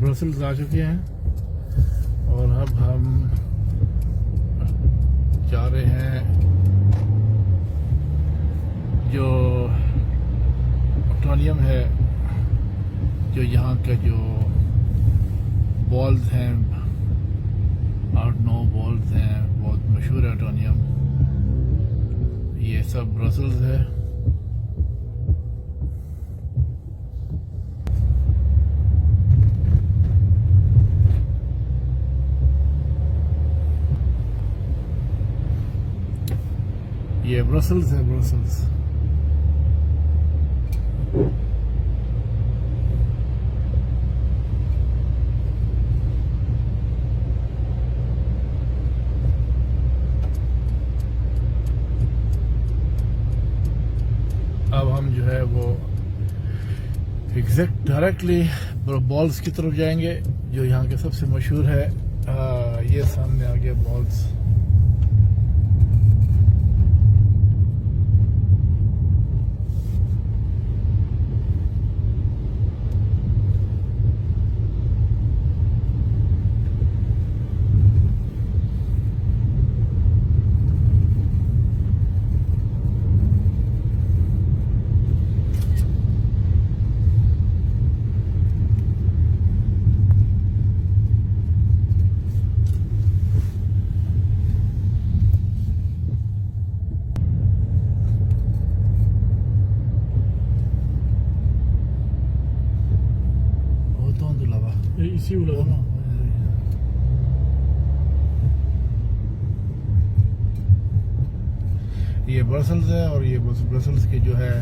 Brussels आ चुके हैं और अब हम जा रहे हैं जो एटोनियम है, जो यहाँ का जो बॉल्स हैं, 8-9 बॉल्स हैं, बहुत मशहूर है एटोनियम। ये सब ब्रसल्स है। ये ब्रसल्स है, ब्रसल्स। अब हम जो है वो एग्जैक्ट डायरेक्टली बॉल्स की तरफ जाएंगे, जो यहाँ के सबसे मशहूर है। ये सामने आ गया बॉल्स। इसी लगा ना। ये ब्रसल्स है और ये ब्रसल्स की जो है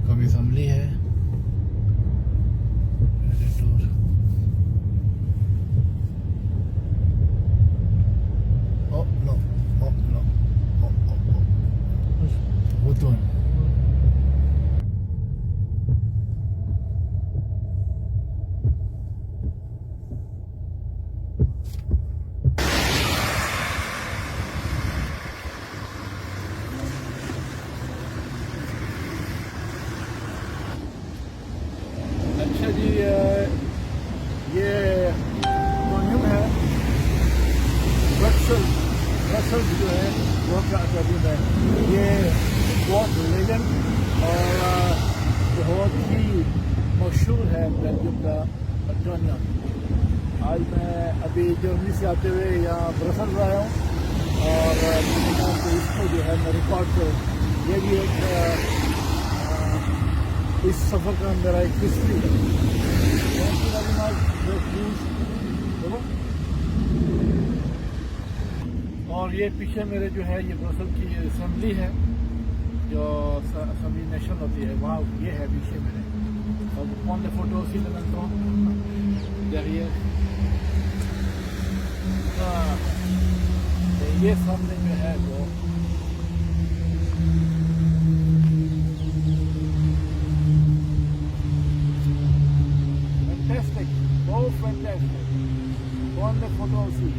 कमी असेंबली है। वो तो है। अच्छा जी, ये एटोनियम है। ब्रसल्स जो है वो का एटोनियम है। ये बहुत लेजेंड और बहुत ही मशहूर है बेल्जियम का एटोनियम। आज मैं अभी जर्मनी से आते हुए यहाँ ब्रसल्स आया हूँ और मैंने कहा कि इसको जो है मैं रिकॉर्ड करूँ। ये भी एक इस सफ़र का मेरा एक हिस्ट्री है। और ये पीछे मेरे जो है ये ब्रसल की असेंबली है, जो असेंबली नेशनल होती है, वहाँ ये है पीछे मेरे। और कौन से फोटो उसी में लगता हूँ देखिए। ये सामने जो है वो fantastic, oh fantastic, wonderful to see.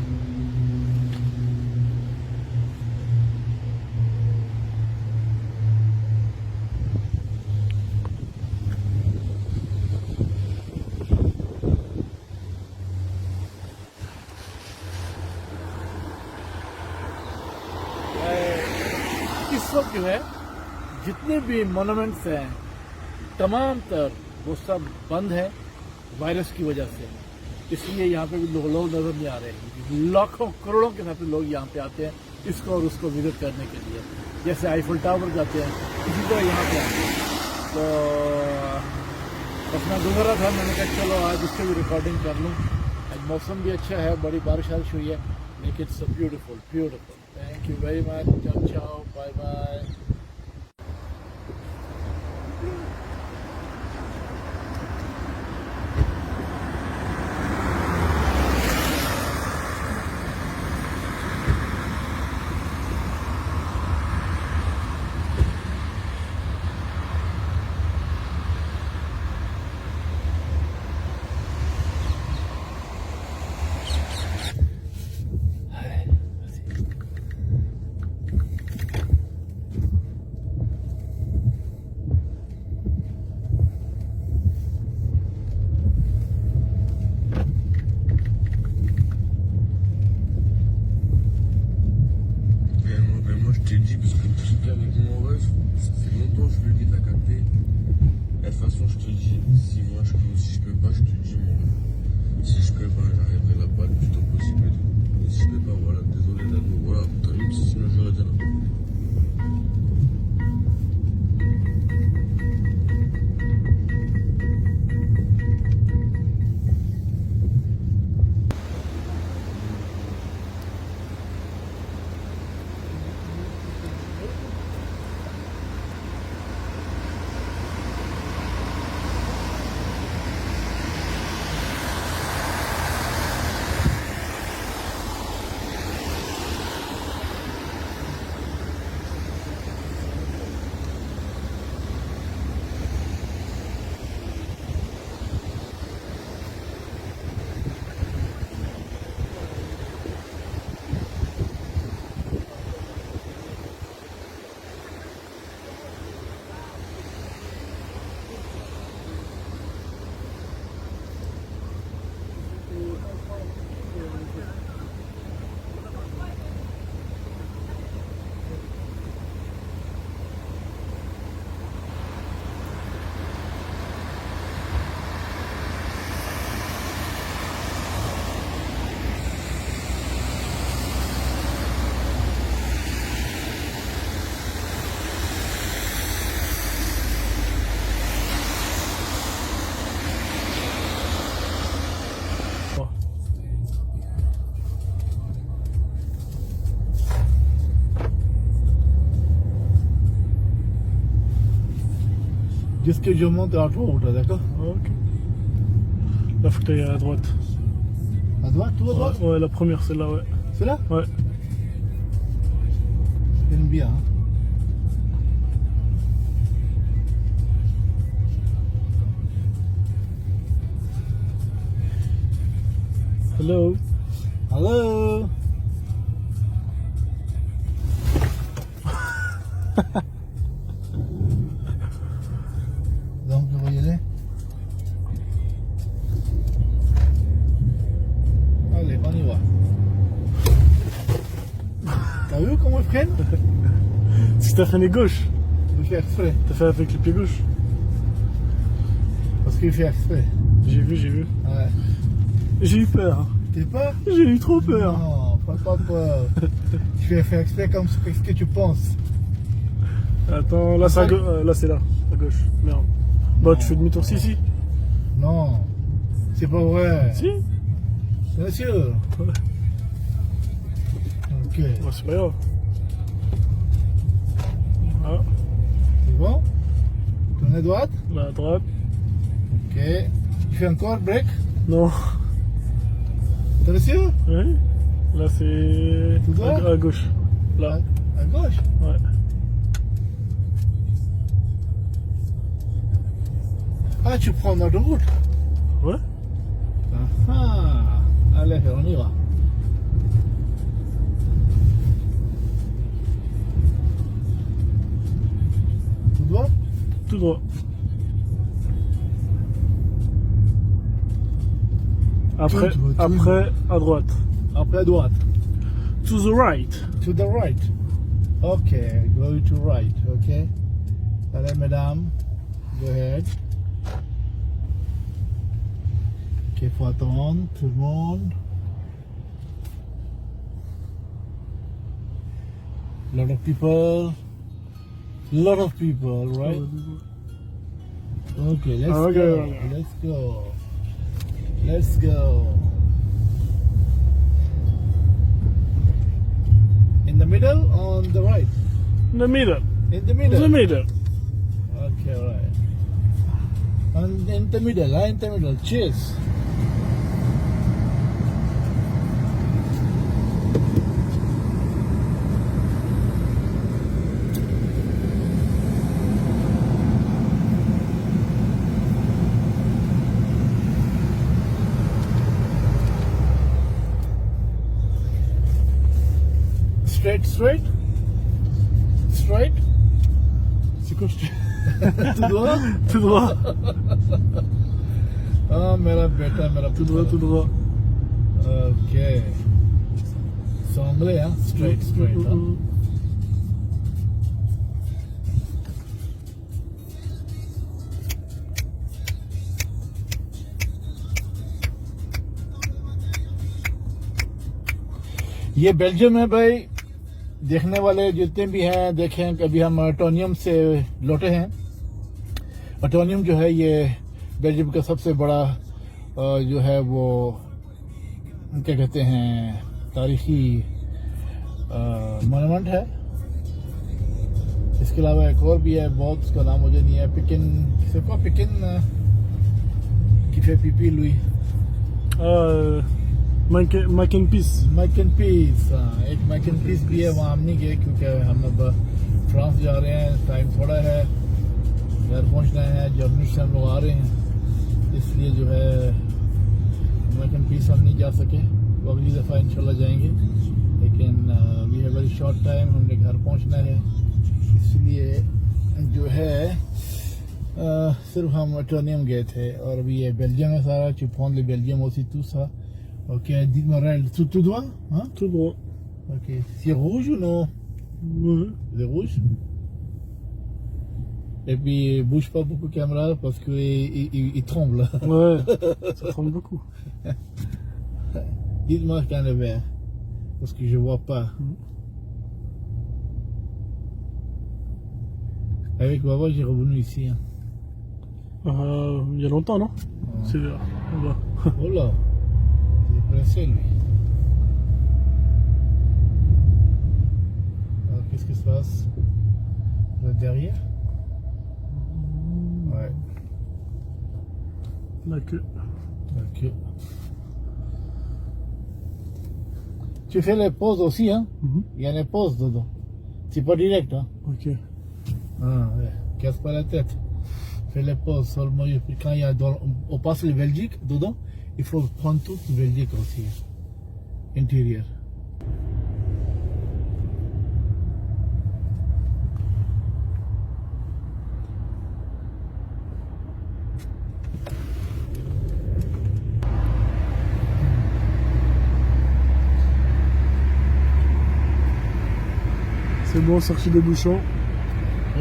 इस वक्त जो है जितने भी मोनूमेंट्स हैं तमाम तर वो सब बंद है वायरस की वजह से। इसलिए यहाँ पे भी लोग नजर नहीं आ रहे हैं। लाखों करोड़ों के साथ लोग यहाँ पे आते हैं इसको और उसको विजिट करने के लिए। जैसे आईफल टावर जाते हैं, इसी तरह यहाँ पे आते हैं। तो बस मैं गुजर रहा था, मैंने कहा चलो आज इसकी भी रिकॉर्डिंग कर लूँ। आज मौसम भी अच्छा है, बड़ी बारिश हुई है, लेकिन it's beautiful beautiful. Thank you very much. Ciao bye bye. dis, parce que le truc avec mon ref, ça fait longtemps que je le dis, t'as capté. Et de toute façon, je te dis, si moi je peux, si je peux pas, je te dis, mon ref. Si je peux pas, j'arriverai là-bas le plus tôt possible et tout. Mais si je peux pas, voilà, désolé d'être, voilà, t'as vu, sinon j'aurais été là. Jusque je monte à droite, d'accord? Ok. Là, faut que t'ailles à droite. À droite, tout à droite? Ouais, la première, celle-là, ouais. C'est là? Ouais. J'aime bien. Hein? Hello. Hello. Donc, on va y aller. Allez, on y va. T'as vu comment ils prennent? Si t'as fait les gauches, Il fait exprès. t'as fait avec le pied gauche. Parce qu'il fait exprès. J'ai vu. Ouais. J'ai eu peur. T'es peur? J'ai eu trop peur. Non, pas peur. Tu fais faire exprès comme ce que tu penses. Attends, là, c'est là, c'est là, à gauche. Merde. Bah, tu fais demi-tour. Si. Non, c'est pas vrai. Si. Bien sûr. Ouais. Ok. Ouais, c'est pas grave. Ah, C'est bon? Tourne à droite? là, à droite. Ok. Tu fais encore break? Non. T'es sûr? Oui. Là, c'est Tout droit? à gauche. Là. À gauche? Ouais. Ah, tu prends notre route? Ouais. Ah, allez, on y va. Tout droit? Tout droit. Après, Tout droit. après, à droite. Après à droite. To the right. To the right. Ok, go to right, ok. Allez, mesdames, go ahead. Ok, faut attendre, tout le monde. Lot of people, right? Okay, let's Okay, go. okay. Let's go. In the middle, on the right. In the middle. In the middle. In the middle. Okay, right. And in the middle. Cheers. Straight. C'est quoi, je dis? Tout droit. Tout droit. Ah, मेरा बेटा मेरा Tout droit, tout droit. Ok. C'est anglais, hein? Straight, hein? ये Belgium है भाई। देखने वाले जितने भी हैं देखें, कभी हम अटोनियम से लौटे हैं। अटोनियम जो है ये बेल्जियम का सबसे बड़ा जो है वो क्या कहते हैं तारीखी मोनूमेंट है। इसके अलावा एक और भी है बहुत, उसका नाम मुझे नहीं है। Picking c'est quoi Pikin qui fait pipi lui? Mac and Peace. Mac and Peace, एक मैक एंड पीस भी है, वहाँ हम नहीं गए क्योंकि हम अब फ्रांस जा रहे हैं, टाइम थोड़ा है, घर पहुँचना है, जर्मनी से हम लोग आ रहे हैं, इसलिए जो है मैक एंड पीस हम नहीं जा सके। वो अगली दफ़ा इंशाल्लाह जाएंगे, लेकिन we have very short time, हमने घर पहुँचना है, इसलिए जो है सिर्फ हम अटोनियम गए थे। और अभी ये बेल्जियम है सारा, tu prends le Belgium aussi tout ça. Ok, dis-moi, tout droit, hein? Tout droit. Ok, c'est rouge ou non? Ouais. C'est rouge. Et puis bouge pas beaucoup caméra parce que il tremble. Ouais, ça tremble beaucoup. Dites-moi quand le vert, parce que je vois pas. Avec Baba, j'ai revenu ici. Hein. Il y a longtemps, non? C'est là-bas. Oh là, il est pressé lui. Alors qu'est-ce qui se passe? Là derrière? Ouais. La queue. Ok. Tu fais les pauses aussi, hein? Il y a les pauses dedans. C'est pas direct, hein? Ok. Ah, ouais. Casse pas la tête. Fais les pauses seulement. Quand il y a on passe le Belgique dedans, il faut prendre toute le Belgique aussi. Intérieur. C'est bon, sorti des bouchons.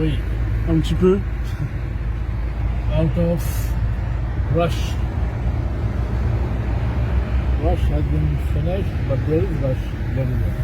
Oui. Un petit peu. Out of rush. Rush has been finished, but there is rush everywhere.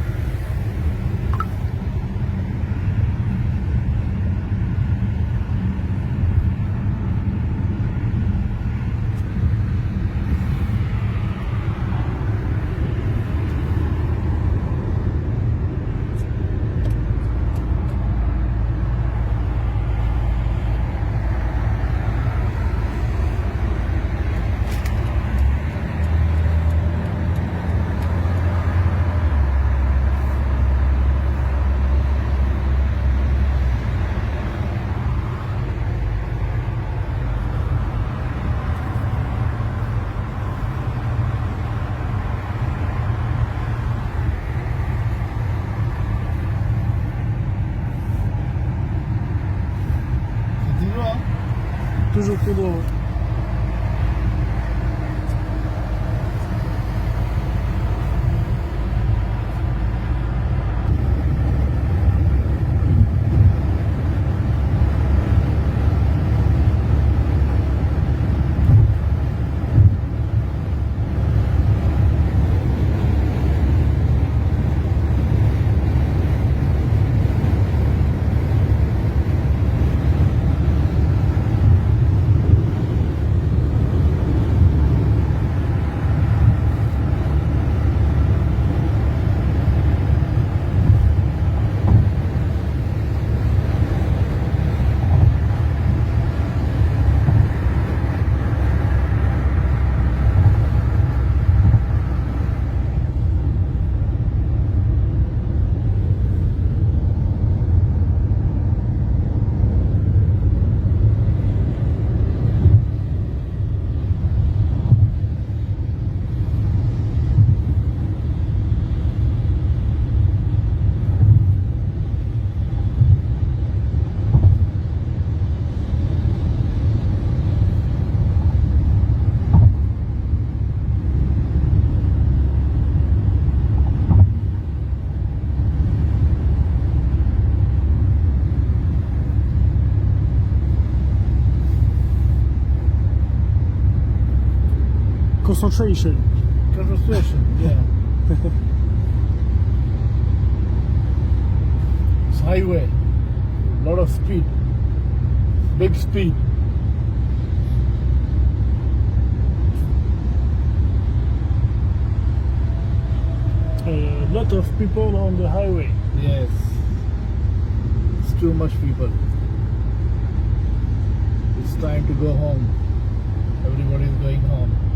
Toujours tout droit. Concentration. Concentration, yeah. highway, lot of speed, big speed. A lot of people on the highway. Yes, it's too much people. It's time to go home. Everybody is going home.